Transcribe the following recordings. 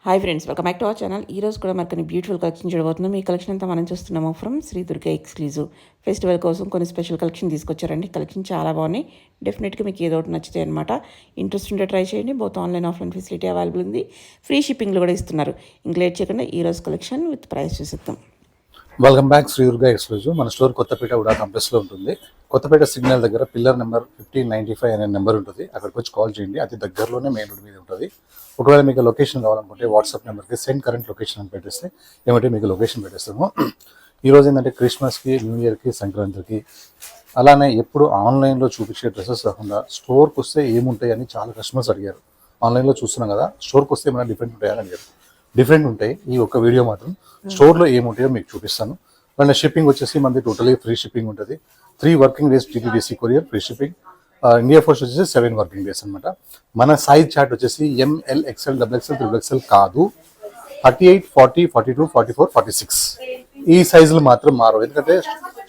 Hi friends, welcome back to our channel. ఈ రోజు కూడా మనకి బ్యూటిఫుల్ కలెక్షన్ చూడబోతున్నాం. ఈ కలెక్షన్ అంతా మనం చూస్తున్నాము from Shri Durga exclusive. Festival కోసం కొన్ని స్పెషల్ కలెక్షన్ తీసుకొచ్చారండి. కలెక్షన్ చాలా బాగున్నాయి. డెఫినెట్గా మీకు ఏదో ఒకటి నచ్చుతాయి అనమాట. ఇంట్రెస్ట్ ఉంటే ట్రై చేయండి. Both online offline facility available ఉంది. ఫ్రీ షిప్పింగ్లో కూడా ఇస్తున్నారు. ఇంక లేట్ చేయకుండా ఈ రోజు కలెక్షన్ విత్ ప్రైస్ చూసిద్దాం. Welcome back Sri Durga exclusive. మన స్టోర్ కొత్తపేట ఉడా కాంప్లెక్స్లో ఉంటుంది. కొత్తపేట సిగ్నల్ దగ్గర పిల్లర్ నెంబర్ 1595 అనే నెంబర్ ఉంటుంది. అక్కడికి వచ్చి కాల్ చేయండి. అతి దగ్గరలోనే మెయిన్ రోడ్ మీద ఉంటుంది. ఒకవేళ మీకు లొకేషన్ కావాలనుకుంటే వాట్సాప్ నెంబర్కి సెండ్ కరెంట్ లొకేషన్ అని పెట్టేస్తే ఏమంటే మీకు లొకేషన్ పెట్టేస్తాము. ఈరోజు ఏంటంటే క్రిస్మస్కి, న్యూ ఇయర్కి, సంక్రాంతికి అలానే ఎప్పుడు ఆన్లైన్లో చూపించే డ్రెస్సెస్ కాకుండా స్టోర్కి వస్తే ఏముంటాయి అని చాలా కస్టమర్స్ అడిగారు. ఆన్లైన్లో చూస్తున్నాం కదా, స్టోర్కి వస్తే ఏమైనా డిఫరెంట్ ఉంటాయని అడిగారు. డిఫరెంట్ ఉంటాయి. ఈ ఒక్క వీడియో మాత్రం స్టోర్లో ఏముంటాయో మీకు చూపిస్తాను. మన షిప్పింగ్ వచ్చేసి మనది టోటలీ ఫ్రీ షిప్పింగ్ ఉంటుంది. 3 working days TTDC courier free shipping. India post వచ్చేసి 7 వర్కింగ్ డేస్ అనమాట. మన సైజ్ చార్ట్ వచ్చేసి ఎంఎల్, ఎక్స్ఎల్, XXL, XXL కాదు, 38, 40, 42, 44, 46 ఈ సైజులు మాత్రం మారవు. ఎందుకంటే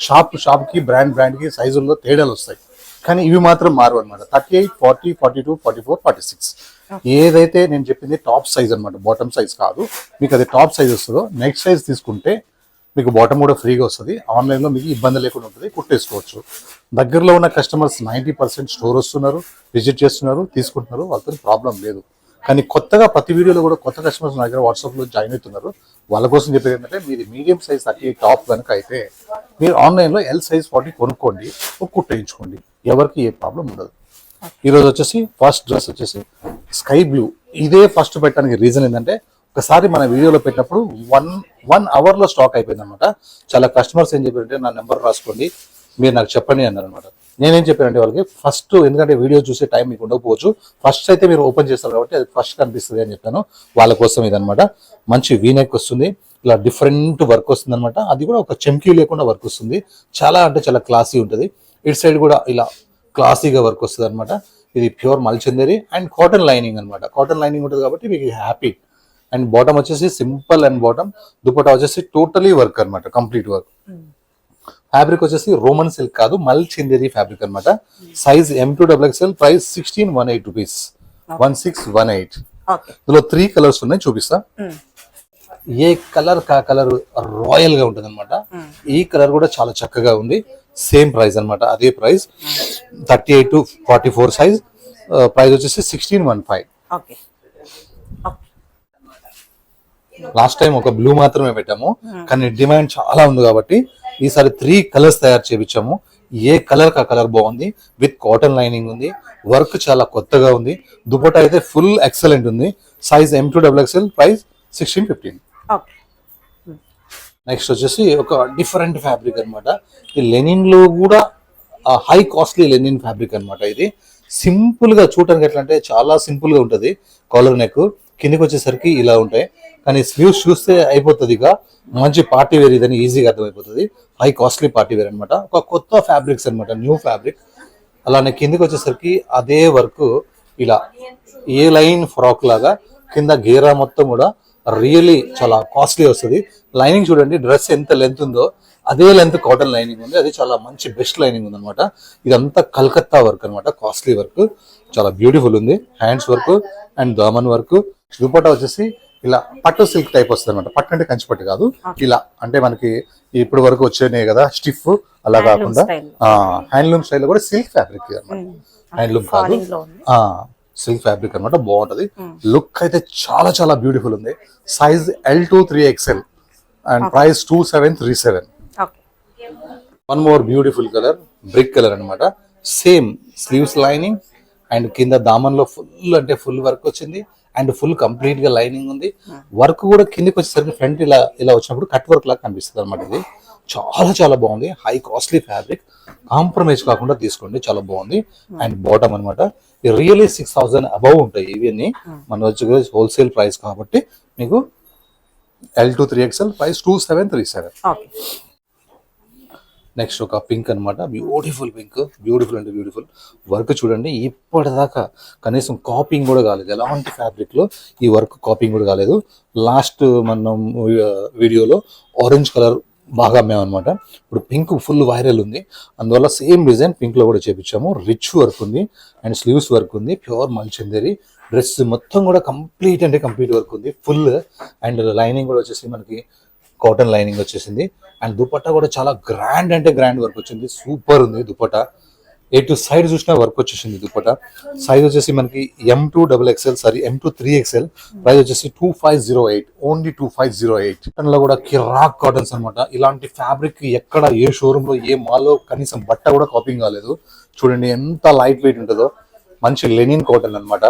షాప్కి బ్రాండ్కి సైజుల్లో తేడాలు వస్తాయి. కానీ ఇవి మాత్రం మారు అనమాట. 38, 40, 42, 44, 46 ఏదైతే నేను చెప్పింది టాప్ సైజ్ అనమాట, బాటమ్ సైజ్ కాదు. మీకు అది టాప్ సైజ్ వస్తుందో నెక్స్ట్ సైజ్ తీసుకుంటే మీకు బాటమ్ కూడా ఫ్రీగా వస్తుంది. ఆన్లైన్లో మీకు ఇబ్బంది లేకుండా ఉంటుంది, కుట్టేసుకోవచ్చు. దగ్గరలో ఉన్న కస్టమర్స్ 90% స్టోర్ వస్తున్నారు, విజిట్ చేస్తున్నారు, తీసుకుంటున్నారు, వాళ్ళతో ప్రాబ్లం లేదు. కానీ కొత్తగా ప్రతి వీడియోలో కూడా కొత్త కస్టమర్స్ నా దగ్గర వాట్సాప్లో జాయిన్ అవుతున్నారు. వాళ్ళ కోసం చెప్పేది ఏంటంటే మీది మీడియం సైజ్ 38 టాప్ కనుక అయితే మీరు ఆన్లైన్లో ఎల్ సైజ్ 40 కొనుక్కోండి, కుట్టేయించుకోండి, ఎవరికి ఏ ప్రాబ్లం ఉండదు. ఈరోజు వచ్చేసి ఫస్ట్ డ్రెస్ వచ్చేసి స్కై బ్లూ. ఇదే ఫస్ట్ పెట్టడానికి రీజన్ ఏంటంటే ఒకసారి మన వీడియోలో పెట్టినప్పుడు వన్ అవర్లో స్టాక్ అయిపోయింది అనమాట. చాలా కస్టమర్స్ ఏం చెప్పారంటే నా నెంబర్ రాసుకోండి, మీరు నాకు చెప్పండి అన్నారు అనమాట. నేనేం చెప్పానంటే వాళ్ళకి ఫస్ట్, ఎందుకంటే వీడియో చూసే టైం మీకు ఉండకపోవచ్చు, ఫస్ట్ అయితే మీరు ఓపెన్ చేస్తారు కాబట్టి అది ఫస్ట్ కనిపిస్తుంది అని చెప్పాను. వాళ్ళ కోసం ఇదనమాట. మంచి వీనెక్ వస్తుంది, ఇలా డిఫరెంట్ వర్క్ వస్తుంది అనమాట. అది కూడా ఒక చెంకీ లేకుండా వర్క్ వస్తుంది. చాలా అంటే చాలా క్లాసీ ఉంటుంది. ఇటు సైడ్ కూడా ఇలా క్లాసీగా వర్క్ వస్తుంది అనమాట. ఇది ప్యూర్ మల్చందేరి అండ్ కాటన్ లైనింగ్ అనమాట. కాటన్ లైనింగ్ ఉంటుంది కాబట్టి మీకు హ్యాపీ. అండ్ బాటమ్ వచ్చేసి సింపుల్ అండ్ బాటమ్. దుపట్టా వచ్చేసి టోటలీ వర్క్ అనమాట, కంప్లీట్ వర్క్. ఫ్యాబ్రిక్ వచ్చేసి రోమన్ సిల్క్ కాదు, మల్చందేరి ఫ్యాబ్రిక్ అనమాట. Size M2XXL, price 1618 rupees, 1618. ఇందులో 3 కలర్స్ ఉన్నాయి, చూపిస్తా. ఏ కలర్ కా కలర్ రాయల్ గా ఉంటుంది అనమాట. ఈ కలర్ కూడా చాలా చక్కగా ఉంది. సేమ్ ప్రైస్ అనమాట, అదే ప్రైస్. 38 to 44 size. ప్రైస్ వచ్చేసి 1615. లాస్ట్ టైం ఒక బ్లూ మాత్రమే పెట్టాము, కానీ డిమాండ్ చాలా ఉంది కాబట్టి ఈసారి 3 కలర్స్ తయారు చేయించాము. ఏ కలర్ కా కలర్ బాగుంది, విత్ కాటన్ లైనింగ్ ఉంది, వర్క్ చాలా కొత్తగా ఉంది. దుపట్టా అయితే ఫుల్ ఎక్సలెంట్ ఉంది. Size M2XXL, price 1615. నెక్స్ట్ వచ్చేసి ఒక డిఫరెంట్ ఫ్యాబ్రిక్ అనమాట. ఈ లెనిన్ లో కూడా హై కాస్ట్లీ లెనిన్ ఫ్యాబ్రిక్ అనమాట. ఇది సింపుల్ గా చూడటానికి ఎట్లా అంటే చాలా సింపుల్ గా ఉంటది. కాలర్ నెక్ కిందకి వచ్చేసరికి ఇలా ఉంటాయి, కానీ స్లీవ్స్ చూస్తే అయిపోతుంది. ఇక మంచి పార్టీ వేర్ ఇదని ఈజీగా అర్థమైపోతుంది. హై కాస్ట్లీ పార్టీ వేర్ అనమాట. ఒక కొత్త ఫ్యాబ్రిక్స్ అనమాట, న్యూ ఫ్యాబ్రిక్. అలానే కిందకి వచ్చేసరికి అదే వర్క్ ఇలా ఏ లైన్ ఫ్రాక్ లాగా కింద గేరా మొత్తం కూడా రియలీ చాలా కాస్ట్లీ వస్తుంది. లైనింగ్ చూడండి, డ్రెస్ ఎంత లెంత్ ఉందో అదే లెంత్ కాటన్ లైనింగ్ ఉంది. అది చాలా మంచి బెస్ట్ లైనింగ్ ఉంది అనమాట. ఇదంతా కలకత్తా వర్క్ అనమాట, కాస్ట్లీ వర్క్, చాలా బ్యూటిఫుల్ ఉంది. హ్యాండ్స్ వర్క్ అండ్ దామన్ వర్క్. దుపట్టా వచ్చేసి ఇలా పట్టు సిల్క్ టైప్ వస్తుంది అనమాట. పట్టు అంటే కంచిపట్టు కాదు, ఇలా అంటే మనకి ఇప్పుడు వరకు వచ్చేనే కదా స్టిఫ్, అలా కాకుండా హ్యాండ్లూమ్ స్టైల్ కూడా సిల్క్ ఫ్యాబ్రిక్ అనమాట. హ్యాండ్లూమ్ కాదు, సిల్క్ ఫ్యాబ్రిక్ అనమాట. బాగుంటది. లుక్ అయితే చాలా చాలా బ్యూటిఫుల్ ఉంది. Size L2-3XL and price 2737. One more beautiful colour, brick colour అనమాట. సేమ్ స్లీవ్స్ లైనింగ్ అండ్ కింద దామన్ లో ఫుల్ అంటే ఫుల్ వర్క్ వచ్చింది అండ్ ఫుల్ కంప్లీట్ గా లైనింగ్ ఉంది. వర్క్ కూడా కిందకి వచ్చేసరికి ఫ్రంట్ ఇలా ఇలా వచ్చినప్పుడు కట్ వర్క్ లాగా కనిపిస్తుంది అనమాట. ఇది చాలా చాలా బాగుంది. హై కాస్ట్లీ ఫ్యాబ్రిక్, కాంప్రమైజ్ కాకుండా తీసుకోండి, చాలా బాగుంది. అండ్ బాటమ్ అనమాట. రియలీ 6000 అబౌవ్ ఉంటాయి ఇవన్నీ. మన వచ్చి హోల్సేల్ ప్రైస్ కాబట్టి మీకు L2-3XL, ప్రైస్ 2737. నెక్స్ట్ ఒక పింక్ అనమాట, బ్యూటిఫుల్ పింక్. బ్యూటిఫుల్ అంటే బ్యూటిఫుల్ వర్క్ చూడండి. ఇప్పటిదాకా కనీసం కాపింగ్ కూడా కాలేదు. ఎలాంటి ఫ్యాబ్రిక్ లో ఈ వర్క్ కాపింగ్ కూడా కాలేదు. లాస్ట్ మనం వీడియోలో ఆరెంజ్ కలర్ బాగా అమ్మామన్నమాట. ఇప్పుడు పింక్ ఫుల్ వైరల్ ఉంది, అందువల్ల సేమ్ డిజైన్ పింక్లో కూడా చేపించాము. రిచ్ వర్క్ ఉంది అండ్ స్లీవ్స్ వర్క్ ఉంది, ప్యూర్ మల్చందేరి. డ్రెస్ మొత్తం కూడా కంప్లీట్ అంటే కంప్లీట్ వర్క్ ఉంది ఫుల్. అండ్ లైనింగ్ కూడా వచ్చేసి మనకి కాటన్ లైనింగ్ వచ్చేసింది. అండ్ దుపట్టా కూడా చాలా గ్రాండ్ అంటే గ్రాండ్ వర్క్ వచ్చింది, సూపర్ ఉంది దుపట్టా. ఏ టు సైడ్ చూసినా వర్క్ వచ్చేసింది దుపట్టా. సైజ్ వచ్చేసి మనకి M2XXL M2 3XL. ప్రైస్ వచ్చేసి 2508, ఓన్లీ 2508. లో కూడా కిరాక్ కాటన్స్ అనమాట. ఇలాంటి ఫ్యాబ్రిక్ ఎక్కడ ఏ షోరూమ్ లో ఏ మాల్ లో కనీసం బట్ట కూడా కాపింగ్ కాలేదు. చూడండి ఎంత లైట్ వెయిట్ ఉంటుందో, మంచి లెనిన్ కాటన్ అనమాట.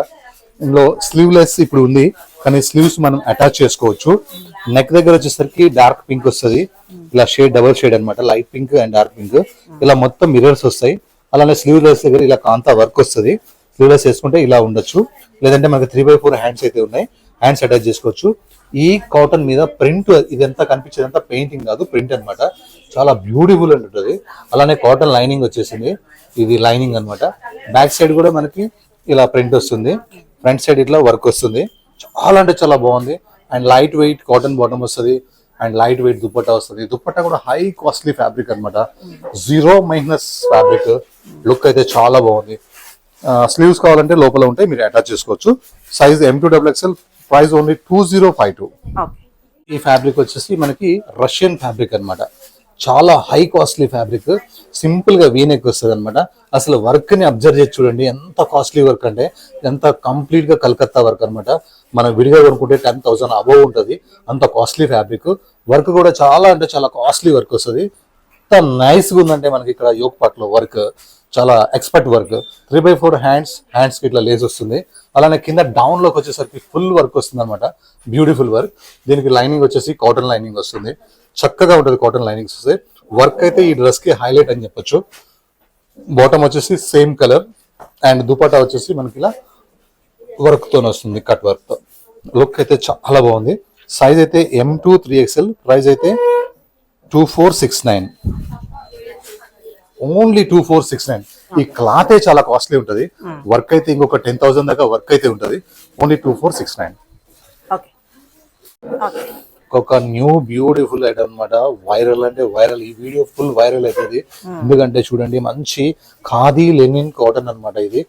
ఇందులో స్లీవ్లెస్ ఇప్పుడు ఉంది, కానీ స్లీవ్స్ మనం అటాచ్ చేసుకోవచ్చు. నెక్ దగ్గర వచ్చేసరికి డార్క్ పింక్ వస్తుంది, ఇలా షేడ్ డబల్ షేడ్ అనమాట, light pink and dark pink. ఇలా మొత్తం మిరర్స్ వస్తాయి. అలానే స్లీవ్లెస్ దగ్గర ఇలా కాంతా వర్క్ వస్తుంది. స్లీవ్లెస్ వేసుకుంటే ఇలా ఉండొచ్చు, లేదంటే మనకి 3x4 హ్యాండ్స్ అయితే ఉన్నాయి, హ్యాండ్స్ అటాచ్ చేసుకోవచ్చు. ఈ కాటన్ మీద ప్రింట్ ఇదంతా కనిపించేదంతా పెయింటింగ్ కాదు, ప్రింట్ అనమాట. చాలా బ్యూటిఫుల్ ఉంటుంది. అలానే కాటన్ లైనింగ్ వచ్చేసింది, ఇది లైనింగ్ అనమాట. బ్యాక్ సైడ్ కూడా మనకి ఇలా ప్రింట్ వస్తుంది, ఫ్రంట్ సైడ్ ఇట్లా వర్క్ వస్తుంది. చాలా అంటే చాలా బాగుంది. And light weight cotton bottom వస్తుంది అండ్ లైట్ వెయిట్ దుపట్టా వస్తుంది. దుపట్టా కూడా హై కాస్ట్లీ ఫ్యాబ్రిక్ అనమాట, 0 మైనస్ ఫ్యాబ్రిక్. లుక్ అయితే చాలా బాగుంది. స్లీవ్స్ కావాలంటే లోపల ఉంటాయి, మీరు అటాచ్ చేసుకోవచ్చు. Size M2XXL, price only 2052. ఈ ఫ్యాబ్రిక్ వచ్చేసి మనకి రష్యన్ ఫ్యాబ్రిక్ అనమాట, చాలా హై కాస్ట్లీ ఫ్యాబ్రిక్. సింపుల్ గా వీనెక్ వస్తుంది అనమాట. అసలు వర్క్ ని అబ్జర్వ్ చేసి చూడండి, ఎంత కాస్ట్లీ వర్క్ అంటే ఎంత కంప్లీట్ గా కలకత్తా వర్క్ అనమాట. మనం విడిగా కొనుక్కుంటే 10,000 అబోవ్ ఉంటుంది, అంత కాస్ట్లీ ఫ్యాబ్రిక్. వర్క్ కూడా చాలా అంటే చాలా కాస్ట్లీ వర్క్ వస్తుంది. ఎంత నైస్ గా ఉందంటే మనకి ఇక్కడ యోక్ పార్ట్ లో వర్క్ చాలా ఎక్స్పర్ట్ వర్క్. 3x4 హ్యాండ్స్ కి ఇట్లా లేస్ వస్తుంది. అలానే కింద డౌన్ లోకి వచ్చేసరికి ఫుల్ వర్క్ వస్తుంది అనమాట, బ్యూటిఫుల్ వర్క్. దీనికి లైనింగ్ వచ్చేసి కాటన్ లైనింగ్ వస్తుంది, చక్కగా ఉంటుంది కాటన్ లైనింగ్స్ వస్తాయి. వర్క్ అయితే ఈ డ్రెస్ కి హైలైట్ అని చెప్పొచ్చు. బాటమ్ వచ్చేసి సేమ్ కలర్ అండ్ దుపట్టా వచ్చేసి మనకి ఇలా వర్క్ తో వస్తుంది, కట్ వర్క్ తో. లుక్ అయితే చాలా బాగుంది. సైజ్ అయితే M2 3XL, ప్రైస్ అయితే 2469, ఓన్లీ 2469. ఈ క్లాత్ చాలా కాస్ట్లీ ఉంటుంది, వర్క్ అయితే ఇంకొక 10,000 దాకా వర్క్ అయితే ఉంటుంది. ఓన్లీ 2469. ఒక న్యూ బ్యూటిఫుల్ ఐటమ్ అనమాట, వైరల్ అంటే వైరల్. ఈ వీడియో ఫుల్ వైరల్ అవుతుంది, ఎందుకంటే చూడండి మంచి ఖాదీ లెనిన్ కాటన్ అనమాట. ఇది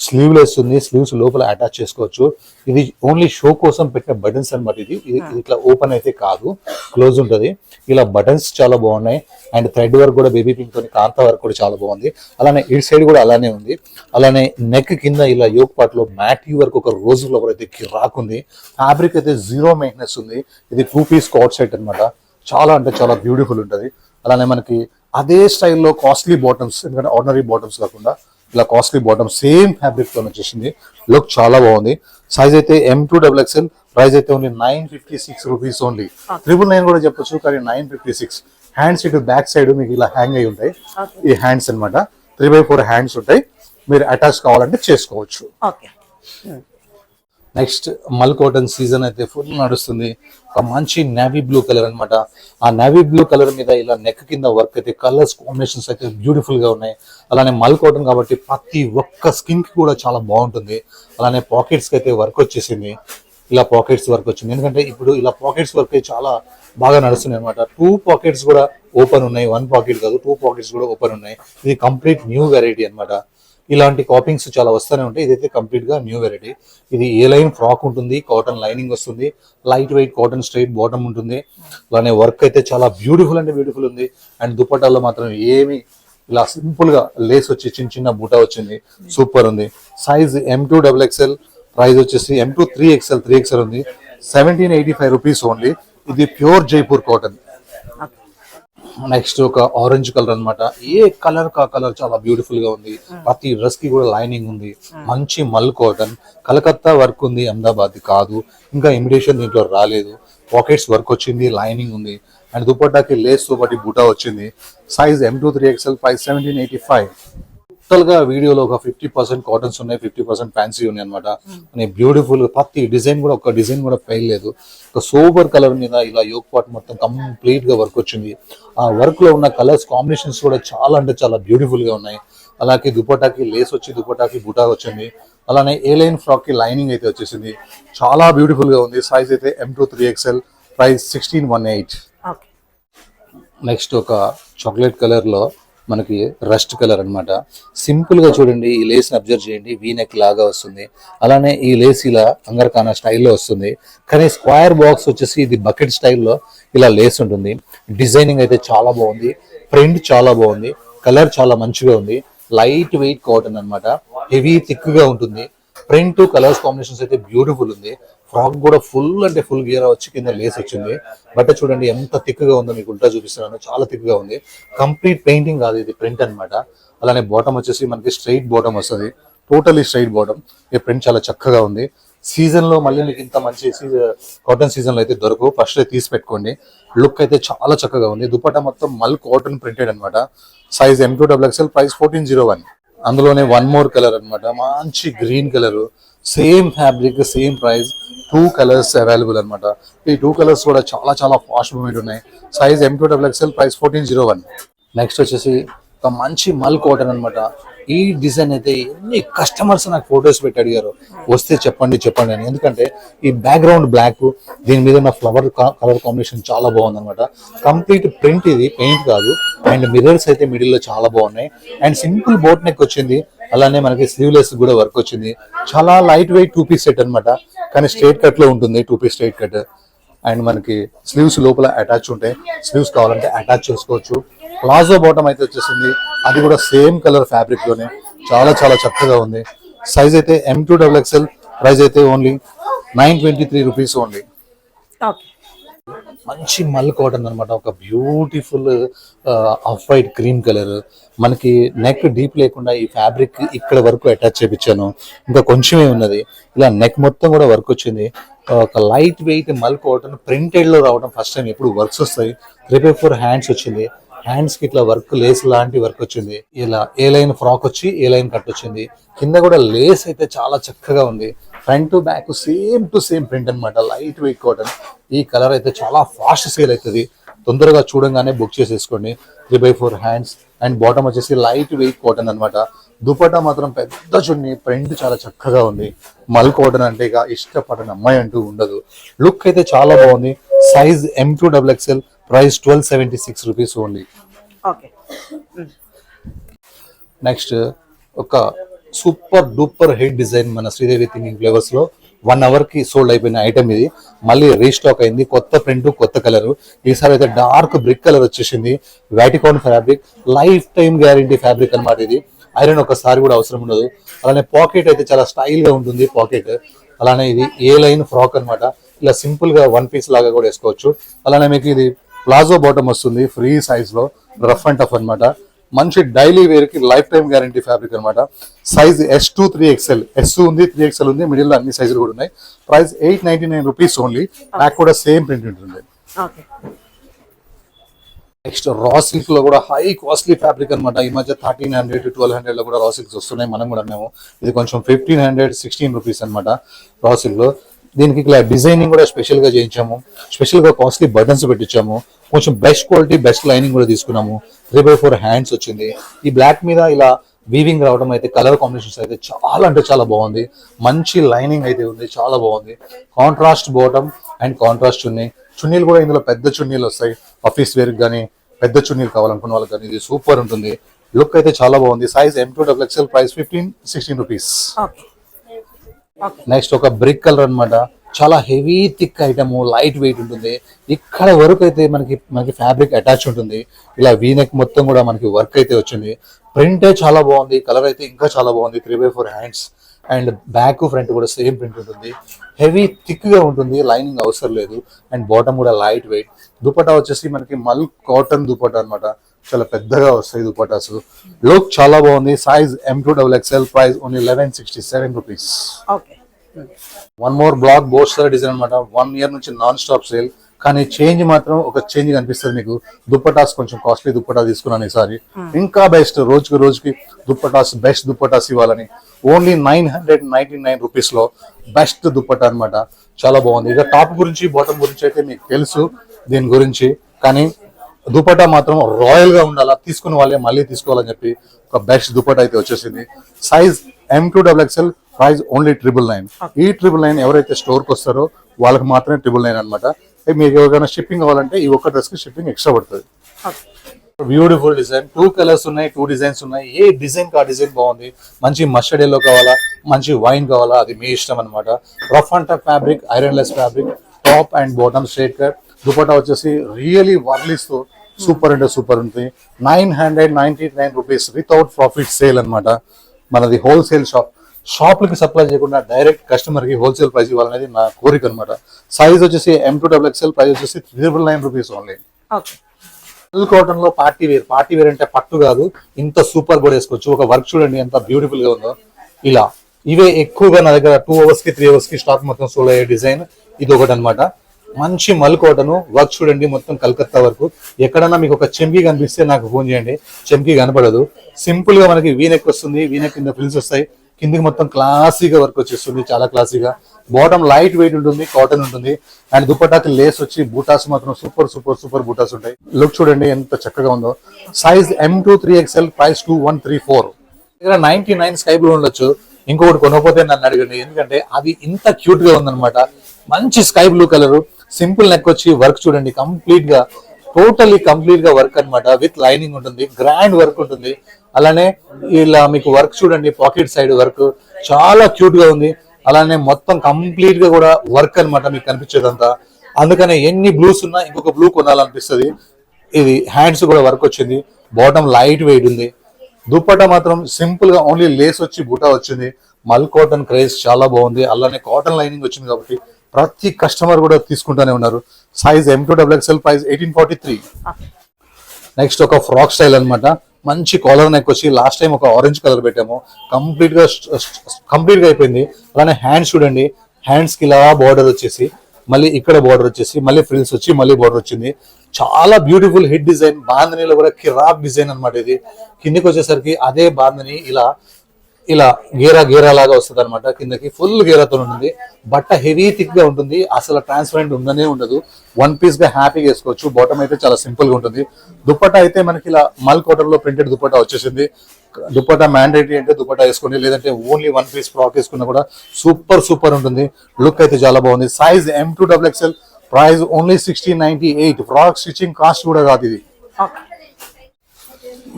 స్లీవ్లెస్ ఉంది, స్లీవ్స్ లోపల అటాచ్ చేసుకోవచ్చు. ఇది ఓన్లీ షో కోసం పెట్టిన బటన్స్ అనమాట. ఇది ఇట్లా ఓపెన్ అయితే కాదు, క్లోజ్ ఉంటుంది. ఇలా బటన్స్ చాలా బాగున్నాయి అండ్ థ్రెడ్ వర్క్ కూడా బేబీ పింక్ తోని కాంతా వర్క్ కూడా చాలా బాగుంది. అలానే ఇటు సైడ్ కూడా అలానే ఉంది. అలానే నెక్ కింద ఇలా యోక్ పార్ట్ లో మ్యాటీ వర్క్ ఒక రోజు ఫ్లవర్ అయితే రాకుంది. ఫ్యాబ్రిక్ అయితే 0 మెయింటెనెన్స్ ఉంది. ఇది 2 పీస్ కాట్ సెట్ అనమాట, చాలా అంటే చాలా బ్యూటిఫుల్ ఉంటుంది. అలానే మనకి అదే స్టైల్లో కాస్ట్లీ బాటమ్స్, ఎందుకంటే ఆర్డినరీ బాటమ్స్ కాకుండా ఇలా కాస్ట్లీ బాటమ్ సేమ్ ఫ్యాబ్రిక్ తో వచ్చేసింది. లుక్ చాలా బాగుంది. సైజ్ అయితే M2XXL, ప్రైస్ అయితే ఓన్లీ 956 రూపీస్ ఓన్లీ. 999 కూడా చెప్పొచ్చు, కానీ 956. హ్యాండ్స్ ఇటు బ్యాక్ సైడ్ మీకు ఇలా హ్యాంగ్ అయి ఉంటాయి, ఈ హ్యాండ్స్ అనమాట. 3x4 హ్యాండ్స్ ఉంటాయి, మీరు అటాచ్ కావాలంటే చేసుకోవచ్చు. నెక్స్ట్ మల్ కాటన్ సీజన్ అయితే ఫుల్ నడుస్తుంది. ఒక మంచి నేవీ బ్లూ కలర్ అనమాట. ఆ నేవీ బ్లూ కలర్ మీద ఇలా నెక్ కింద వర్క్ అయితే కలర్స్ కాంబినేషన్స్ అయితే బ్యూటిఫుల్ గా ఉన్నాయి. అలానే మల్ కాటన్ కాబట్టి ప్రతి ఒక్క స్కిన్ కి కూడా చాలా బాగుంటుంది. అలానే పాకెట్స్ కి అయితే వర్క్ వచ్చేసింది, ఇలా పాకెట్స్ వర్క్ వచ్చింది. ఎందుకంటే ఇప్పుడు ఇలా పాకెట్స్ వర్క్ చాలా బాగా నడుస్తుంది అనమాట. 2 పాకెట్స్ కూడా ఓపెన్ ఉన్నాయి, 1 పాకెట్ కాదు, 2 పాకెట్స్ కూడా ఓపెన్ ఉన్నాయి. ఇది కంప్లీట్ న్యూ వెరైటీ అనమాట. ఇలాంటి కాపింగ్స్ చాలా వస్తూనే ఉంటాయి, ఇదైతే కంప్లీట్ గా న్యూ వెరైటీ. ఇది ఏ లైన్ ఫ్రాక్ ఉంటుంది, కాటన్ లైనింగ్ వస్తుంది, light weight cotton straight bottom ఉంటుంది. అలానే వర్క్ అయితే చాలా బ్యూటిఫుల్ అంటే బ్యూటిఫుల్ ఉంది. అండ్ దుపట్టాల్లో మాత్రం ఏమి ఇలా సింపుల్ గా లేస్ వచ్చి చిన్న చిన్న బూటా వచ్చింది, సూపర్ ఉంది. సైజ్ M2XXL, ప్రైస్ వచ్చేసి M2 3XL ఉంది, 1785 రూపీస్ ఓన్లీ. ఇది ప్యూర్ జైపూర్ కాటన్. నెక్స్ట్ ఒక ఆరెంజ్ కలర్ అన్నమాట. ఏ కలర్ కా కలర్ చాలా బ్యూటిఫుల్ గా ఉంది. ప్రతి డ్రెస్ కి కూడా లైనింగ్ ఉంది. మంచి మల్ కాటన్, కలకత్తా వర్క్ ఉంది, అహ్మదాబాద్ కాదు. ఇంకా ఇమిటేషన్ దీంట్లో రాలేదు. పాకెట్స్ వర్క్ వచ్చింది, లైనింగ్ ఉంది. అండ్ దుపట్టాకి లేస్ తో పాటు బూటా వచ్చింది. Size M2 3XL, price 1785. Total గా వీడియోలో ఒక 50% కాటన్స్ ఉన్నాయి, 50% ఫ్యాన్సీ ఉన్నాయి అనమాట. బ్యూటిఫుల్ ప్రతి డిజైన్ కూడా, ఒక డిజైన్ కూడా ఫెయిల్ లేదు. ఒక సూపర్ కలర్ మీద ఇలా యోక్ పార్ట్ మొత్తం కంప్లీట్ గా వర్క్ వచ్చింది. ఆ వర్క్ లో ఉన్న కలర్స్ కాంబినేషన్స్ కూడా చాలా అంటే చాలా బ్యూటిఫుల్ గా ఉన్నాయి. అలాగే దుపట్టాకి లేస్ వచ్చి దుపట్టాకి బుటా వచ్చింది. అలానే ఏ లైన్ ఫ్రాక్ కి లైనింగ్ అయితే వచ్చేసింది, చాలా బ్యూటిఫుల్ గా ఉంది. సైజ్ అయితే M2 3XL, ప్రైస్ 1618. నెక్స్ట్ ఒక చాక్లెట్ కలర్ లో మనకి రస్ట్ కలర్ అన్నమాట. సింపుల్ గా చూడండి, ఈ లేస్ అబ్జర్వ్ చేయండి, వీనెక్ లాగా వస్తుంది. అలానే ఈ లేస్ ఇలా అంగర్ఖానా స్టైల్లో వస్తుంది, కానీ స్క్వేర్ బాక్స్ వచ్చేసి ఇది బకెట్ స్టైల్లో ఇలా లేస్ ఉంటుంది. డిజైనింగ్ అయితే చాలా బాగుంది, ప్రింట్ చాలా బాగుంది, కలర్ చాలా మంచిగా ఉంది. లైట్ వెయిట్ కాటన్ అన్నమాట, హెవీ థిక్ గా ఉంటుంది. ప్రింట్ కలర్స్ కాంబినేషన్స్ అయితే బ్యూటిఫుల్ ఉంది. ఫ్రాక్ కూడా ఫుల్ అంటే ఫుల్ గేర్ వచ్చి కింద లేస్ వచ్చింది. బట్ట చూడండి ఎంత థిక్ గా ఉందో, మీకు ఉల్టా చూపిస్తున్నాను, చాలా థిక్ గా ఉంది. కంప్లీట్ పెయింటింగ్ కాదు, ఇది ప్రింట్ అన్నమాట. అలానే బాటమ్ వచ్చేసి మనకి స్ట్రైట్ బాటమ్ వస్తుంది, టోటలీ స్ట్రైట్ బాటమ్. ఈ ప్రింట్ చాలా చక్కగా ఉంది. సీజన్ లో మళ్ళీ మీకు ఇంత మంచి కాటన్ సీజన్ లో అయితే దొరకవు, ఫస్ట్ తీసి పెట్టుకోండి. లుక్ అయితే చాలా చక్కగా ఉంది. దుపట్టా మొత్తం మల్ కాటన్ ప్రింటెడ్ అన్నమాట. Size M2XXL, price 1401. అందులోనే వన్ మోర్ కలర్ అన్నమాట, మంచి green colour, same fabric same price, 2 colours available అన్నమాట. ఈ 2 కలర్స్ కూడా చాలా చాలా ఫాస్ట్ మూమెంట్ ఉన్నాయి. Size M2XXL, price 1401. నెక్స్ట్ వచ్చేసి ఒక మంచి మల్ కాటన్ అన్నమాట. ఈ డిజైన్ అయితే ఎన్ని కస్టమర్స్ నాకు ఫొటోస్ పెట్టి అడిగారు, వస్తే చెప్పండి చెప్పండి అని. ఎందుకంటే ఈ బ్యాక్గ్రౌండ్ బ్లాక్, దీని మీద ఉన్న ఫ్లవర్ కలర్ కాంబినేషన్ చాలా బాగుంది అనమాట. కంప్లీట్ ప్రింట్, ఇది పెయింట్ కాదు. అండ్ మిర్రర్స్ అయితే మిడిల్ లో చాలా బాగున్నాయి. అండ్ సింపుల్ బోట్ నెక్ వచ్చింది, అలానే మనకి స్లీవ్లెస్ కూడా వర్క్ వచ్చింది. చాలా లైట్ వెయిట్ 2 పీస్ సెట్ అనమాట, కానీ స్ట్రైట్ కట్ లో ఉంటుంది, 2 పీస్ స్ట్రైట్ కట్. అండ్ మనకి స్లీవ్స్ లోపల అటాచ్ ఉంటాయి, స్లీవ్స్ కావాలంటే అటాచ్ చేసుకోవచ్చు. ప్లాజో బాటమ్ అయితే వచ్చేసింది, అది కూడా సేమ్ కలర్ ఫ్యాబ్రిక్ లోనే చాలా చాలా చక్కగా ఉంది. సైజ్ అయితే M2XXL, ప్రైస్ అయితే ఓన్లీ 923 రూపీస్ ఓన్లీ. మంచి మల్ కాటన్ అనమాట, ఒక beautiful off white cream colour. మనకి నెక్ డీప్ లేకుండా ఈ ఫ్యాబ్రిక్ ఇక్కడ వరకు అటాచ్ చేయించాను, ఇంకా కొంచెమే ఉన్నది. ఇలా నెక్ మొత్తం కూడా వర్క్ వచ్చింది. ఒక లైట్ వెయిట్ మల్ కాటన్ ప్రింటెడ్ లో రావడం ఫస్ట్ టైం. ఎప్పుడు వర్క్స్ వస్తాయి. 3x4 హ్యాండ్స్ వచ్చింది, హ్యాండ్స్ కి ఇట్లా వర్క్, లేస్ లాంటి వర్క్ వచ్చింది. ఇలా ఏ లైన్ ఫ్రాక్ వచ్చి ఏ లైన్ కట్ వచ్చింది. కింద కూడా లేస్ అయితే చాలా చక్కగా ఉంది. Front to back same to same print అన్నమాట, లైట్ వెయిట్ కాటన్. ఈ కలర్ అయితే చాలా ఫాస్ట్ సేల్ అవుతుంది, తొందరగా చూడంగానే బుక్ చేసేసుకోండి. 3x4 హ్యాండ్స్ అండ్ బాటమ్ వచ్చేసి లైట్ వెయిట్ కాటన్ అన్నమాట. దుపట్టా మాత్రం పెద్ద చున్నీ, ప్రింట్ చాలా చక్కగా ఉంది. మల్ కాటన్ అంటే ఇక ఇష్టపడని అమ్మాయి అంటూ ఉండదు. లుక్ అయితే చాలా బాగుంది. Size M2XXL, price 1276 rupees only. Next ఒక సూపర్ డూపర్ హిట్ డిజైన్ మన శ్రీదేవి థింకింగ్ ఫ్లేవర్స్ లో 1 అవర్ కి సోల్డ్ అయిపోయిన ఐటమ్ ఇది. మళ్ళీ రీస్టాక్ అయింది, కొత్త ప్రింట్ కొత్త కలర్. ఈసారి అయితే డార్క్ బ్రిక్ కలర్ వచ్చేసింది. వాటికాన్ fabric, life time guarantee fabric అన్నమాట. ఇది ఐరన్ ఒకసారి కూడా అవసరం ఉండదు. అలానే పాకెట్ అయితే చాలా స్టైల్ గా ఉంటుంది పాకెట్. అలానే ఇది ఏ లైన్ ఫ్రాక్ అన్నమాట, ఇలా సింపుల్ గా 1 పీస్ లాగా కూడా వేసుకోవచ్చు. అలానే మీకు ఇది ప్లాజో బాటమ్ వస్తుంది, ఫ్రీ సైజ్ లో, రఫ్ అండ్ టఫ్ అన్నమాట. మంచి డైలీ వేర్ కి లైఫ్ టైం గ్యారంటీ ఫ్యాబ్రిక్ అనమాట. సైజ్ S2 3XL, S ఉంది 3XL ఉంది, మిడిల్ లో అన్ని సైజులు కూడా ఉన్నాయి. Price 899 rupees only. బ్యాక్ కూడా సేమ్ ప్రింట్ ఉంటుంది. నెక్స్ట్ రా సిల్క్ లో కూడా హై కాస్ట్లీ ఫ్యాబ్రిక్ అనమాట. ఈ మధ్య 1300 to 1200 లో కూడా రా సిల్క్స్ వస్తున్నాయి, మనం కూడా అన్నాము. ఇది కొంచెం 1500 16 రూపీస్ అనమాట రా సిల్క్ లో. దీనికి ఇలా డిజైనింగ్ కూడా స్పెషల్ గా చేయించాము, స్పెషల్ గా కాస్ట్లీ బటన్స్ పెట్టించాము. కొంచెం బెస్ట్ క్వాలిటీ బెస్ట్ లైనింగ్ కూడా తీసుకున్నాము. 3x4 హ్యాండ్స్ వచ్చింది. ఈ బ్లాక్ మీద ఇలా వీవింగ్ రావడం అయితే, కలర్ కాంబినేషన్స్ అయితే చాలా అంటే చాలా బాగుంది. మంచి లైనింగ్ అయితే ఉంది, చాలా బాగుంది. కాంట్రాస్ట్ బాటమ్ అండ్ కాంట్రాస్ట్ చున్నీ. చున్నీలు కూడా ఇందులో పెద్ద చున్నీలు వస్తాయి, ఆఫీస్ వేర్ కానీ పెద్ద చున్నీలు కావాలనుకున్న వాళ్ళకి కానీ ఇది సూపర్ ఉంటుంది. లుక్ అయితే చాలా బాగుంది. Size M2XXL, price 1516 rupees. Next ఒక బ్రిక్ కలర్ అన్నమాట, చాలా heavy thick item, light weight ఉంటుంది. ఇక్కడ వరకు అయితే మనకి ఫ్యాబ్రిక్ అటాచ్ ఉంటుంది. ఇలా వీనెక్ మొత్తం కూడా మనకి వర్క్ అయితే వచ్చింది. ప్రింటే చాలా బాగుంది, కలర్ అయితే ఇంకా చాలా బాగుంది. 3x4 hands and back front కూడా సేమ్ ప్రింట్ ఉంటుంది. హెవీ థిక్ గా ఉంటుంది, లైనింగ్ అవసరం లేదు. అండ్ బాటమ్ కూడా లైట్ వెయిట్. దుపట్టా వచ్చేసి మనకి మల్ కాటన్ దుపట్టా అన్నమాట, చాలా పెద్దగా వస్తాయి దుపట్టాస్. లుక్ చాలా బాగుంది. Size M2XXL, price only 1167 rupees. One more black బోస్టర్ డిజైన్ అనమాట. 1 ఇయర్ నుంచి నాన్ స్టాప్ సేల్, కానీ చేంజ్ మాత్రం ఒక చేంజ్ కనిపిస్తుంది మీకు. దుప్పటాస్ కొంచెం కాస్ట్లీ దుప్పటా తీసుకున్నాను ఈసారి, ఇంకా బెస్ట్. రోజుకి దుప్పటాస్, బెస్ట్ దుప్పటాస్ ఇవ్వాలని ఓన్లీ 999 రూపీస్ లో బెస్ట్ దుప్పటా అనమాట. చాలా బాగుంది. ఇక టాప్ గురించి బాటమ్ గురించి అయితే మీకు తెలుసు దీని గురించి, కానీ దుపట్టా మాత్రం రాయల్ గా ఉండాలా, తీసుకున్న వాళ్ళే మళ్ళీ తీసుకోవాలని చెప్పి ఒక బెస్ట్ దుపట్టా అయితే వచ్చేసింది. Size M2XXL, price only 999. ఈ 999 ఎవరైతే స్టోర్ కి వస్తారో వాళ్ళకి మాత్రమే 999 అనమాట. మీకు ఎవరికైనా షిప్పింగ్ కావాలంటే ఈ ఒక్క డ్రెస్ కి షిప్పింగ్ ఎక్స్ట్రా పడుతుంది. బ్యూటిఫుల్ డిజైన్, 2 కలర్స్ ఉన్నాయి, 2 డిజైన్స్ ఉన్నాయి. ఏ డిజైన్ కా డిజైన్ బాగుంది. మంచి మస్టర్డ్ ఎల్లో కావాలా, మంచి వైన్ కావాలా, అది మీ ఇష్టం అనమాట. Rough and tough fabric, iron less fabric, top and bottom straight cut. Dupatta వచ్చేసి రియలీ వర్లీస్ తో సూపర్ అంటే సూపర్ ఉంటుంది. 999 రూపీస్ వితౌట్ ప్రాఫిట్ సేల్ అనమాట. మనది హోల్సేల్ షాప్. షాప్లకి సప్లై చేయకుండా డైరెక్ట్ కస్టమర్ కి హోల్సేల్ ప్రైస్ ఇవ్వాలనేది నా కోరిక అనమాట. సైజ్ వచ్చేసి M2XL, ప్రైస్ వచ్చేసి 399 రూపీస్ ఓన్లీ. సిల్క్ కాటన్ లో పార్టీ వేర్ అంటే పట్టు కాదు, ఇంత సూపర్ కూడా వేసుకోవచ్చు. ఒక వర్క్ చూడండి ఎంత బ్యూటిఫుల్ గా ఉందో. ఇలా ఇవే ఎక్కువగా నా దగ్గర 2 hours కి 3 hours కి స్టాక్ మొత్తం సోల్ అయ్యే డిజైన్ ఇది ఒకటి అనమాట. మంచి మల్ కాటన్ వర్క్ చూడండి, మొత్తం కలకత్తా వరకు. ఎక్కడన్నా మీకు ఒక చెంకి కనిపిస్తే నాకు ఫోన్ చేయండి, చెంకి కనపడదు. సింపుల్ గా మనకి వీనెక్ వస్తుంది, వీనెక్ కింద ఫ్రిల్స్ వస్తాయి, కిందికి మొత్తం క్లాసీగా వర్క్ వచ్చేస్తుంది, చాలా క్లాసీగా. బాటమ్ లైట్ వెయిట్ ఉంటుంది, కాటన్ ఉంటుంది. అండ్ దుపట్టాకి లేస్ వచ్చి బూటాస్ మాత్రం సూపర్ సూపర్ సూపర్ బూటాస్ ఉంటాయి. లుక్ చూడండి ఎంత చక్కగా ఉందో. Size M2 3XL, price 2134. ఇక్కడ 99 స్కై బ్లూ ఉండొచ్చు. ఇంకొకటి కొనకపోతే నన్ను అడగండి, ఎందుకంటే అది ఇంత క్యూట్ గా ఉందన్నమాట. మంచి sky blue colour, simple neck వచ్చి వర్క్ చూడండి కంప్లీట్ గా, టోటలీ కంప్లీట్ గా వర్క్ అనమాట. విత్ లైనింగ్ ఉంటుంది, గ్రాండ్ వర్క్ ఉంటుంది. అలానే ఇలా మీకు వర్క్ చూడండి, పాకెట్ సైడ్ వర్క్ చాలా క్యూట్ గా ఉంది. అలానే మొత్తం కంప్లీట్ గా కూడా వర్క్ అనమాట మీకు కనిపించేదంతా. అందుకనే ఎన్ని బ్లూస్ ఉన్నా ఇంకొక బ్లూ కొనాలనిపిస్తుంది. ఇది హ్యాండ్స్ కూడా వర్క్ వచ్చింది, బాటమ్ లైట్ వెయిట్ ఉంది. దుప్పట్టా మాత్రం సింపుల్ గా ఓన్లీ లేస్ వచ్చి బూటా వచ్చింది. మల్ కాటన్ క్రేజ్ చాలా బాగుంది. అలానే కాటన్ లైనింగ్ వచ్చింది కాబట్టి ప్రతి కస్టమర్ కూడా తీసుకుంటూనే ఉన్నారు. Size M2XL, price 1843. నెక్స్ట్ ఒక ఫ్రాక్ స్టైల్ అనమాట. మంచి కాలర్ నెక్ వచ్చి లాస్ట్ టైం ఒక ఆరెంజ్ కలర్ పెట్టాము, కంప్లీట్ గా అయిపోయింది. అలానే హ్యాండ్స్ చూడండి, హ్యాండ్స్ కి ఇలా బార్డర్ వచ్చేసి, మళ్ళీ ఇక్కడ బార్డర్ వచ్చేసి, మళ్ళీ ఫ్రిల్స్ వచ్చి మళ్ళీ బార్డర్ వచ్చింది. చాలా బ్యూటిఫుల్ హిట్ డిజైన్. బాంధనీలో కూడా కిరాక్ డిజైన్ అనమాట. ఇది కిందికి వచ్చేసరికి అదే బాంధని ఇలా ఇలా గేరా లాగా వస్తుంది అనమాట. కిందకి ఫుల్ గేరాతో ఉంటుంది. బట్ట హెవీ థిక్ గా ఉంటుంది, అసలు ట్రాన్స్పరెంట్ ఉండనే ఉండదు. వన్ పీస్ గా హ్యాపీగా వేసుకోవచ్చు. బాటమ్ అయితే చాలా సింపుల్ గా ఉంటుంది. దుపట్టా అయితే మనకి ఇలా మల్ కాటన్ లో ప్రింటెడ్ దుపట్టా వచ్చేసింది. దుపట్టా మ్యాండేటరీ అంటే దుపట్టా వేసుకోండి, లేదంటే ఓన్లీ వన్ పీస్ ఫ్రాక్ వేసుకున్నా కూడా సూపర్ ఉంటుంది. లుక్ అయితే చాలా బాగుంది. Size M2XL, price only 1698. Frock stitching cost కూడా కాదు ఇది.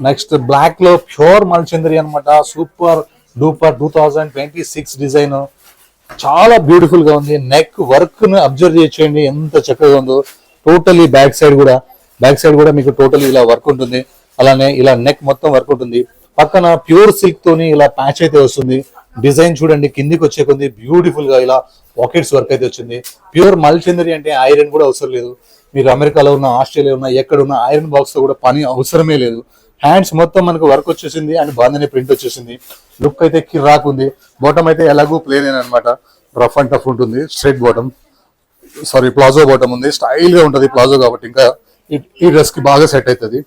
నెక్స్ట్ బ్లాక్ లో ప్యూర్ మల్చందరి అనమాట. సూపర్ డూపర్ 2026 డిజైన్, చాలా బ్యూటిఫుల్ గా ఉంది. నెక్ వర్క్ ను అబ్జర్వ్ చేయండి ఎంత చక్కగా ఉందో. టోటలీ బ్యాక్ సైడ్ కూడా మీకు టోటలీ ఇలా వర్క్ ఉంటుంది. అలానే ఇలా నెక్ మొత్తం వర్క్ ఉంటుంది. పక్కన ప్యూర్ సిల్క్ తోని ఇలా ప్యాచ్ అయితే వస్తుంది. డిజైన్ చూడండి కిందికి వచ్చే కొంది బ్యూటిఫుల్ గా ఇలా పాకెట్స్ వర్క్ అయితే వచ్చింది. ప్యూర్ మల్చందరి అంటే ఐరన్ కూడా అవసరం లేదు. మీరు అమెరికాలో ఉన్న, ఆస్ట్రేలియా ఉన్న, ఎక్కడ ఉన్న ఐరన్ బాక్స్ తో కూడా పని అవసరమే లేదు. హ్యాండ్స్ మొత్తం మనకు వర్క్ వచ్చేసింది అండ్ బాంధని ప్రింట్ వచ్చేసింది. లుక్ అయితే కిరాక్ ఉంది. బాటమ్ అయితే ఎలాగూ ప్లేన్ అనమాట, రఫ్ అండ్ టఫ్ ఉంటుంది. స్ట్రైట్ బాటమ్, ప్లాజో బాటమ్ ఉంది. స్టైల్ గా ఉంటుంది ప్లాజో కాబట్టి ఇంకా ఈ డ్రెస్ కి బాగా సెట్ అవుతుంది.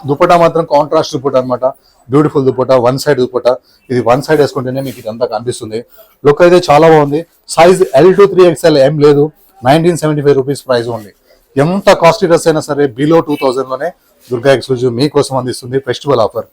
దుపట్టా మాత్రం కాంట్రాస్ట్ దుపట్టా అనమాట. Beautiful dupatta, one side dupatta. ఇది వన్ సైడ్ వేసుకుంటేనే మీకు ఇదంతా కనిపిస్తుంది. లుక్ అయితే చాలా బాగుంది. సైజ్ L2 3XL, M లేదు. 1975 రూపీస్ ప్రైస్ ఓన్లీ. ఎంత కాస్ట్లీ డ్రెస్ అయినా సరే బిలో 2000 లోనే దుర్గా ఎక్స్క్లూజివ్ మీకోసం అందిస్తుంది ఫెస్టివల్ ఆఫర్.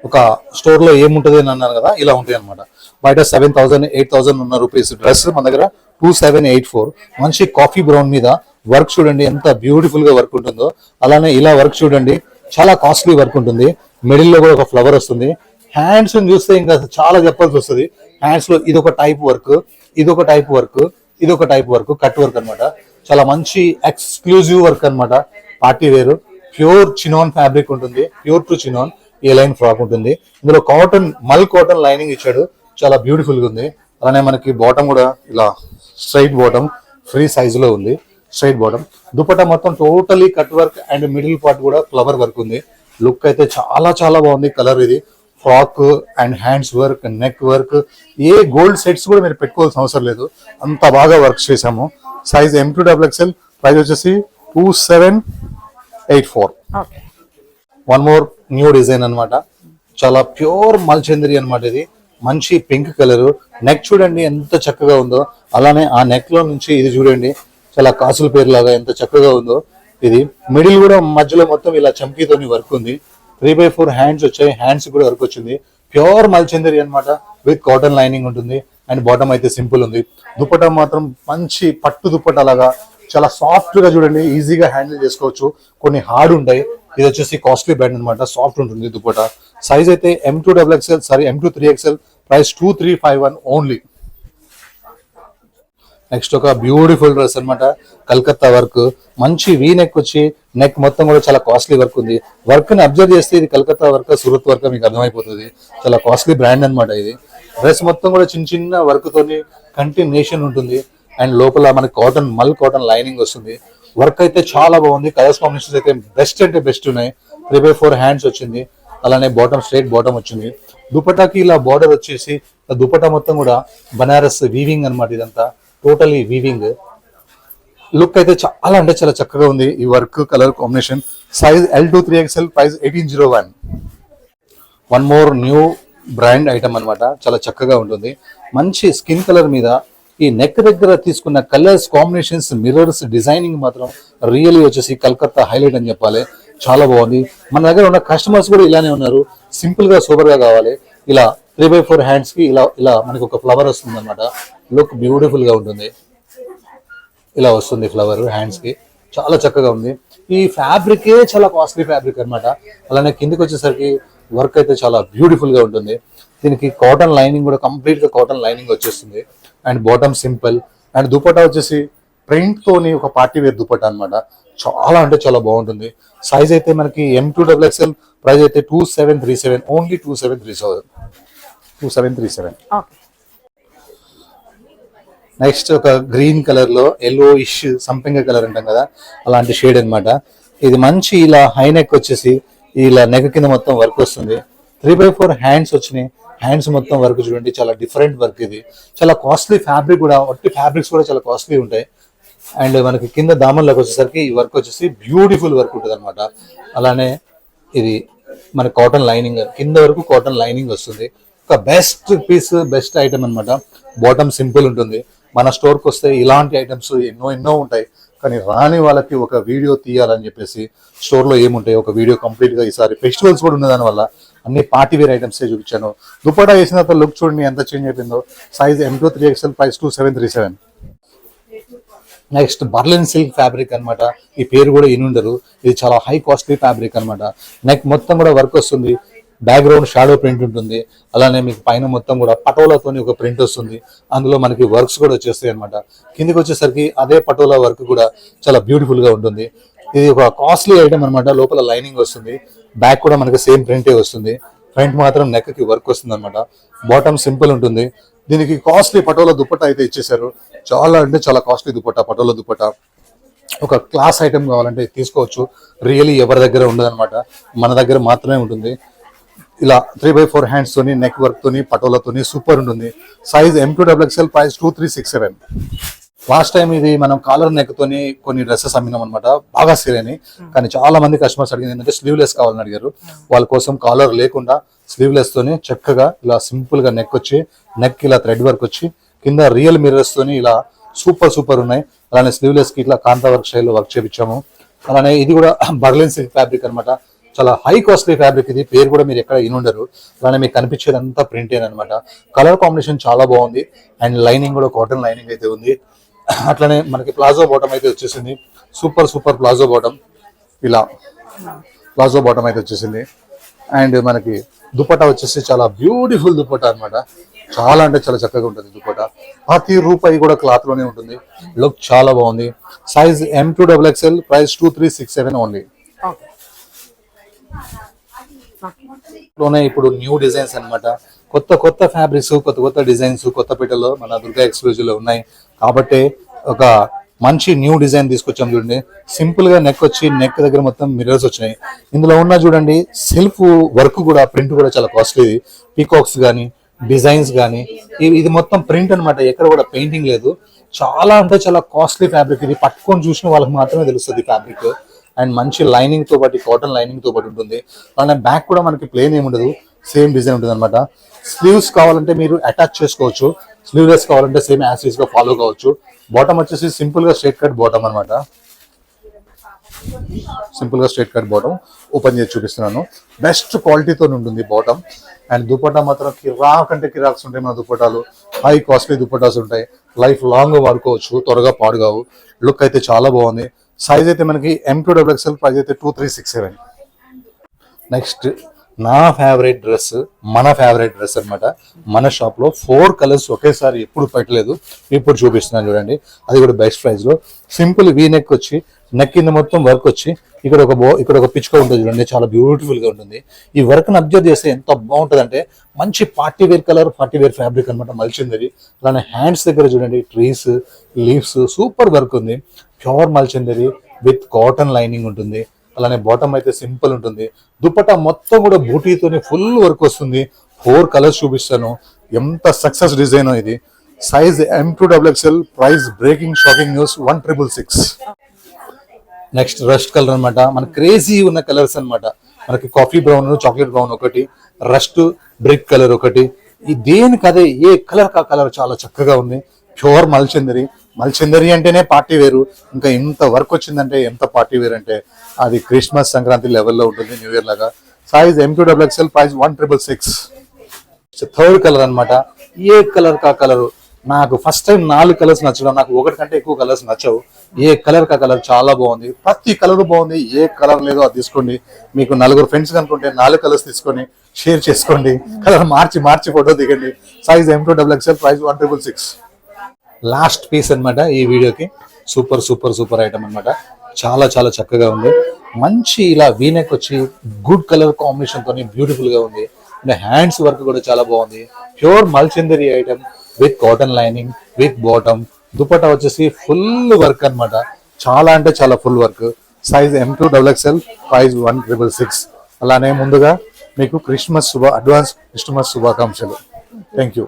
ఒక స్టోర్ లో ఏముంటది అని అన్నారు కదా, ఇలా ఉంటాయి అనమాట. బయట 7000 8000 ఉన్న రూపీస్ డ్రెస్ మన దగ్గర 2784. మంచి కాఫీ బ్రౌన్ మీద వర్క్ చూడండి ఎంత బ్యూటిఫుల్ గా వర్క్ ఉంటుందో. అలానే ఇలా వర్క్ చూడండి, చాలా కాస్ట్లీ వర్క్ ఉంటుంది. మిడిల్ లో కూడా ఒక ఫ్లవర్ వస్తుంది. హ్యాండ్స్ చూస్తే ఇంకా చాలా చెప్పాల్సి వస్తుంది. హ్యాండ్స్ లో ఇదొక టైప్ వర్క్, ఇదొక టైప్ వర్క్, కట్ వర్క్ అనమాట. చాలా మంచి ఎక్స్క్లూజివ్ వర్క్ అనమాట. Party wear, pure chinon fabric ఉంటుంది. Pure to chinon A line frock ఉంటుంది. ఇందులో కాటన్, మల్ కాటన్ లైనింగ్ ఇచ్చాడు, చాలా బ్యూటిఫుల్ గా ఉంది. అలానే మనకి బాటమ్ కూడా ఇలా స్ట్రైట్ బాటమ్, ఫ్రీ సైజ్ లో ఉంది. Straight bottom. దుపట్టా మొత్తం totally cut work and middle part కూడా ఫ్లవర్ వర్క్ ఉంది. లుక్ అయితే చాలా బాగుంది. కలర్ ఇది frock and hands work, neck work, ఏ గోల్డ్ సెట్స్ కూడా మీరు పెట్టుకోవాల్సిన అవసరం లేదు, అంత బాగా వర్క్ చేసాము. సైజ్ M2XL, ప్రైస్ వచ్చేసి 2784. వన్ మోర్ న్యూ డిజైన్ అనమాట. చాలా ప్యూర్ మల్చందరి అనమాట. ఇది మంచి పింక్ కలర్. నెక్ చూడండి ఎంత చక్కగా ఉందో. అలానే ఆ నెక్ లో నుంచి ఇది చూడండి చాలా కాసుల పేరు లాగా ఎంత చక్కగా ఉందో. ఇది మిడిల్ కూడా మధ్యలో మొత్తం ఇలా చమ్కీతోని వర్క్ ఉంది. 3/4 హ్యాండ్స్ వచ్చాయి, హ్యాండ్స్ కూడా వర్క్ వచ్చింది. ప్యూర్ మల్చందరి అనమాట. విత్ కాటన్ లైనింగ్ ఉంటుంది అండ్ బాటమ్ అయితే సింపుల్ ఉంది. దుపట్టా మాత్రం మంచి పట్టు దుపట్టా లాగా చాలా సాఫ్ట్ గా చూడండి, ఈజీగా హ్యాండిల్ చేసుకోవచ్చు. కొన్ని హార్డ్ ఉంటాయి, ఇది వచ్చేసి కాస్ట్లీ బ్రాండ్ అనమాట, సాఫ్ట్ ఉంటుంది దుపట్టా. సైజ్ అయితే M2XL, ప్రైస్ 2351 ఓన్లీ. నెక్స్ట్ ఒక బ్యూటిఫుల్ డ్రెస్ అనమాట, కలకత్తా వర్క్, మంచి వీ నెక్ వచ్చి నెక్ మొత్తం కూడా చాలా కాస్ట్లీ వర్క్ ఉంది. వర్క్ ని అబ్జర్వ్ చేస్తే ఇది కలకత్తా వర్క్, సూరత్ వర్క్ మీకు అర్థమైపోతుంది. చాలా కాస్ట్లీ బ్రాండ్ అనమాట ఇది. డ్రెస్ మొత్తం కూడా చిన్న చిన్న వర్క్ తోని కంటిన్యూషన్ ఉంటుంది. అండ్ లోపల మనకి మల్ కాటన్ లైనింగ్ వస్తుంది. వర్క్ అయితే చాలా బాగుంది. కలర్స్ కాంబినేషన్స్ అయితే బెస్ట్ అంటే బెస్ట్ ఉన్నాయి. 3/4 హ్యాండ్స్ వచ్చింది. అలానే బాటమ్ స్ట్రైట్ బాటమ్ వచ్చింది. దుపట్టాకి ఇలా బార్డర్ వచ్చేసి దుపట్టా మొత్తం కూడా బనారస్ వీవింగ్ అనమాట. ఇదంతా టోటలీ వీవింగ్. లుక్ అయితే చాలా అంటే చాలా చక్కగా ఉంది ఈ work, colour combination. Size L2 3XL, price 1801. One more new brand item అనమాట, చాలా చక్కగా ఉంటుంది. మంచి స్కిన్ కలర్ మీద ఈ నెక్ దగ్గర తీసుకున్న కలర్స్ కాంబినేషన్స్, మిర్రర్స్, డిజైనింగ్ మాత్రం రియల్లీ వచ్చేసి కలకత్తా హైలైట్ అని చెప్పాలి. చాలా బాగుంది. మన దగ్గర ఉన్న కస్టమర్స్ కూడా ఇలానే ఉన్నారు, సింపుల్ గా సూపర్ గా కావాలి. ఇలా 3/4 హ్యాండ్స్ కి ఇలా మనకి ఒక ఫ్లవర్ వస్తుంది అనమాట. లుక్ బ్యూటిఫుల్ గా ఉంటుంది. ఇలా వస్తుంది ఫ్లవర్ హ్యాండ్స్ కి, చాలా చక్కగా ఉంది. ఈ ఫ్యాబ్రిక్ చాలా కాస్ట్లీ ఫ్యాబ్రిక్ అనమాట. అలానే కిందికి వచ్చేసరికి వర్క్ అయితే చాలా బ్యూటిఫుల్ గా ఉంటుంది. దీనికి కాటన్ లైనింగ్ కూడా కంప్లీట్ గా కాటన్ లైనింగ్ వచ్చేస్తుంది. And bottom simple. And dupatta వచ్చేసి ప్రింట్ తోని ఒక పార్టీ వేర్ దుపట్టా అనమాట. చాలా అంటే చాలా బాగుంటుంది. సైజ్ అయితే మనకి M2XL, ప్రైస్ అయితే 2737 ఓన్లీ. 2737. నెక్స్ట్ ఒక గ్రీన్ కలర్ లో ఎల్లో ఇష్ సంపింగ కలర్ అంటాం కదా, అలాంటి షేడ్ అన్నమాట. ఇది మంచి ఇలా హై నెక్ వచ్చేసి ఇలా నెక్ కింద మొత్తం వర్క్ వస్తుంది. 3/4 హ్యాండ్స్ వచ్చినాయి. హ్యాండ్స్ మొత్తం వర్క్ చూడండి, చాలా డిఫరెంట్ వర్క్. ఇది చాలా కాస్ట్లీ ఫ్యాబ్రిక్ కూడా, ఒట్టి ఫ్యాబ్రిక్స్ కూడా చాలా కాస్ట్లీ ఉంటాయి. అండ్ మనకి కింద దామన్లోకి వచ్చేసరికి ఈ వర్క్ వచ్చేసి బ్యూటిఫుల్ వర్క్ ఉంటుంది అనమాట. అలానే ఇది మన కాటన్ లైనింగ్, కింద వరకు కాటన్ లైనింగ్ వస్తుంది. ఒక బెస్ట్ పీస్, బెస్ట్ ఐటమ్ అనమాట. బాటమ్ సింపుల్ ఉంటుంది. మన స్టోర్కి వస్తే ఇలాంటి ఐటమ్స్ ఎన్నో ఉంటాయి, కానీ రాని వాళ్ళకి ఒక వీడియో తీయాలని చెప్పేసి స్టోర్లో ఏముంటాయి ఒక వీడియో కంప్లీట్గా. ఈసారి ఫెస్టివల్స్ కూడా ఉన్న దానివల్ల అన్ని పార్టీ వేర్ ఐటమ్సే చూపించాను. దుపట్టా వేసిన తర్వాత లుక్ చూడండి ఎంత చేంజ్ అయిపోయిందో. Size M2 3XL, price 2737. Next Berlin silk fabric అనమాట. ఈ పేరు కూడా ఇనుండరు, ఇది చాలా హై కాస్ట్లీ ఫ్యాబ్రిక్ అనమాట. నెక్ మొత్తం కూడా వర్క్ వస్తుంది. బ్యాక్గ్రౌండ్ షాడో ప్రింట్ ఉంటుంది. అలానే మీకు పైన మొత్తం కూడా పటోలాతోని ఒక ప్రింట్ వస్తుంది. అందులో మనకి వర్క్స్ కూడా వచ్చేస్తాయి అనమాట. కిందికి వచ్చేసరికి అదే పటోలా వర్క్ కూడా చాలా బ్యూటిఫుల్ గా ఉంటుంది. ఇది ఒక కాస్ట్లీ ఐటమ్ అనమాట. లోపల లైనింగ్ వస్తుంది, బ్యాక్ కూడా మనకి సేమ్ ప్రింటే వస్తుంది. ఫ్రంట్ మాత్రం నెక్ కి వర్క్ వస్తుంది అనమాట. బాటమ్ సింపుల్ ఉంటుంది. దీనికి కాస్ట్లీ పటోలా దుపట్టా అయితే ఇచ్చేసారు. చాలా అంటే చాలా కాస్ట్లీ దుపట్టా, పటోలా దుపట్టా. ఒక క్లాస్ ఐటమ్ కావాలంటే తీసుకోవచ్చు. రియలీ ఎవరి దగ్గర ఉండదు అనమాట, మన దగ్గర మాత్రమే ఉంటుంది. ఇలా 3/4 హ్యాండ్స్ తోని నెక్ వర్క్ తోని పటోలాతోని సూపర్ ఉంటుంది. Size M2XL, price 2367. Last time ఇది మనం కాలర్ నెక్ తోని కొన్ని డ్రెస్సెస్ అమ్మినాం అనమాట, బాగా సేల్ అయినాయి. కానీ చాలా మంది కస్టమర్స్ అడిగింది ఏంటంటే స్లీవ్లెస్ కావాలని అడిగారు. వాళ్ళ కోసం కాలర్ లేకుండా స్లీవ్లెస్ తోని చక్కగా ఇలా సింపుల్ గా నెక్ వచ్చి, నెక్ ఇలా థ్రెడ్ వర్క్ వచ్చి, కింద రియల్ మిర్రర్స్ తోని ఇలా సూపర్ ఉన్నాయి. అలానే స్లీవ్లెస్ కి ఇట్లా కాంతా వర్క్ స్టైల్లో వర్క్ చేపించాము. అలానే ఇది కూడా బర్లిన్ సిల్క్ ఫ్యాబ్రిక్ అనమాట. చాలా హై కాస్ట్లీ ఫ్యాబ్రిక్. ఇది పేరు కూడా మీరు ఎక్కడ ఇనుండరు. అలానే మీకు కనిపించేది అంతా ప్రింట్ అనమాట. కలర్ కాంబినేషన్ చాలా బాగుంది. అండ్ లైనింగ్ కూడా కాటన్ లైనింగ్ అయితే ఉంది. అట్లనే మనకి ప్లాజో బాటమ్ అయితే వచ్చేసింది. Super palazzo bottom. ఇలా ప్లాజో బాటమ్ అయితే వచ్చేసింది. అండ్ మనకి దుపట్టా వచ్చేసి చాలా బ్యూటిఫుల్ దుపట్టా అనమాట. చాలా అంటే చాలా చక్కగా ఉంటుంది దుపట్టా. ప్రతి రూపాయి కూడా క్లాత్ లోనే ఉంటుంది. లుక్ చాలా బాగుంది. Size M2XL, price 2367 only. లోనే ఇప్పుడు న్యూ డిజైన్స్ అన్నమాట. కొత్త ఫ్యాబ్రిక్స్, కొత్త డిజైన్స్ కొత్తపేటలో మన దుర్గా ఎక్స్క్లూజివ్ లో ఉన్నాయి. కాబట్టి ఒక మంచి న్యూ డిజైన్ తీసుకొచ్చాం చూడండి. సింపుల్ గా నెక్ వచ్చి, నెక్ దగ్గర మొత్తం మిర్రర్స్ వచ్చినాయి. ఇందులో ఉన్న చూడండి సెల్ఫ్ వర్క్ కూడా, ప్రింట్ కూడా చాలా కాస్ట్లీ. పీకాక్స్ కానీ, డిజైన్స్ కానీ, ఇది మొత్తం ప్రింట్ అనమాట. ఎక్కడ కూడా పెయింటింగ్ లేదు. చాలా అంటే చాలా కాస్ట్లీ ఫ్యాబ్రిక్. ఇది పట్టుకొని చూసిన వాళ్ళకి మాత్రమే తెలుస్తుంది ఫ్యాబ్రిక్. అండ్ మంచి లైనింగ్ తో పాటు, కాటన్ లైనింగ్ తో పాటు ఉంటుంది. అలానే బ్యాక్ కూడా మనకి ప్లేన్ ఏమి ఉండదు, సేమ్ డిజైన్ ఉంటుంది అనమాట. స్లీవ్స్ కావాలంటే మీరు అటాచ్ చేసుకోవచ్చు, స్లీవ్లెస్ కావాలంటే సేమ్ యాసిస్ గా ఫాలో కావచ్చు. బాటమ్ వచ్చేసి సింపుల్ గా స్ట్రైట్ కట్ బాటమ్ అనమాట. సింపుల్ గా స్ట్రైట్ కట్ బాటమ్ ఓపెన్ చేసి చూపిస్తున్నాను. బెస్ట్ క్వాలిటీతో ఉంటుంది బాటమ్. అండ్ దుపట్టా మాత్రం కిరాక్ అంటే కిరాక్స్ ఉంటాయి మన దుపట్టాలు. హై కాస్ట్లీ దుపట్టాస్ ఉంటాయి, లైఫ్ లాంగ్ వాడుకోవచ్చు, త్వరగా పాడుగావు. లుక్ అయితే చాలా బాగుంది. సైజ్ అయితే మనకి M2XXL, ప్రైస్ అయితే 2367. నెక్స్ట్ నా ఫేవరెట్ డ్రెస్, మన ఫేవరెట్ డ్రెస్ అనమాట. మన షాప్లో 4 కలర్స్ ఒకేసారి ఎప్పుడు పెట్టలేదు, ఇప్పుడు చూపిస్తున్నాను చూడండి. అది కూడా బెస్ట్ ప్రైస్లో. సింపుల్ వీ నెక్ వచ్చి, నెక్ కింద మొత్తం వర్క్ వచ్చి, ఇక్కడ ఒక పిచ్చుక ఉంటుంది చూడండి, చాలా బ్యూటిఫుల్గా ఉంటుంది. ఈ వర్క్ని అబ్జర్వ్ చేస్తే ఎంత బాగుంటుంది అంటే మంచి party wear colour, party wear fabric అనమాట, మల్చిందరి. అలానే హ్యాండ్స్ దగ్గర చూడండి ట్రీస్, లీవ్స్, సూపర్ వర్క్ ఉంది. ప్యూర్ మల్చిందరి విత్ కాటన్ లైనింగ్ ఉంటుంది. అలానే బాటమ్ అయితే సింపుల్ ఉంటుంది. దుపట్టా మొత్తం కూడా బూటీతోనే ఫుల్ వర్క్ వస్తుంది. 4 కలర్స్ చూపిస్తాను. ఎంత సక్సెస్ డిజైన్ ఇది. Size M2XXL, price breaking shocking news 1666. Next rust colour అనమాట. మన క్రేజీ ఉన్న కలర్స్ అనమాట. మనకి కాఫీ బ్రౌన్, చాక్లెట్ బ్రౌన్ ఒకటి, రస్ట్ బ్రిక్ కలర్ ఒకటి. ఈ దేనికి అదే, ఏ కలర్ కా కలర్ చాలా చక్కగా ఉంది. ప్యూర్ మల్చిందరి. మల్చిందరి అంటేనే పార్టీ వేరు, ఇంకా ఇంత వర్క్ వచ్చిందంటే ఎంత పార్టీ వేర్ అంటే అది క్రిస్మస్, సంక్రాంతి లెవెల్లో ఉంటుంది, న్యూ ఇయర్ లాగా. Size M2XXL, price 1666. Third colour అనమాట. ఏ కలర్ కా కలర్. నాకు ఫస్ట్ టైం 4 కలర్స్ నచ్చడం, నాకు ఒకటి కంటే ఎక్కువ కలర్స్ నచ్చవు. ఏ కలర్ కా కలర్ చాలా బాగుంది. ప్రతి కలర్ బాగుంది. ఏ కలర్ లేదో అది తీసుకోండి. మీకు 4 ఫ్రెండ్స్ కనుకుంటే 4 కలర్స్ తీసుకొని షేర్ చేసుకోండి. కలర్ మార్చి ఫోటో దిగండి. Size M2XXL, price 1666. Last piece అనమాట ఈ వీడియోకి. సూపర్ ఐటమ్ అనమాట. చాలా చక్కగా ఉంది. మంచి ఇలా వీనెక్ వచ్చి గుడ్ కలర్ కాంబినేషన్ తోని బ్యూటిఫుల్ గా ఉంది. హ్యాండ్స్ వర్క్ కూడా చాలా బాగుంది. ప్యూర్ మల్చిందరి item with cotton lining, with bottom. Dupatta వచ్చేసి ఫుల్ వర్క్ అనమాట. చాలా అంటే చాలా full work. Size M2XXL, price 1666. అలానే ముందుగా మీకు అడ్వాన్స్ క్రిస్మస్ శుభాకాంక్షలు. Thank you.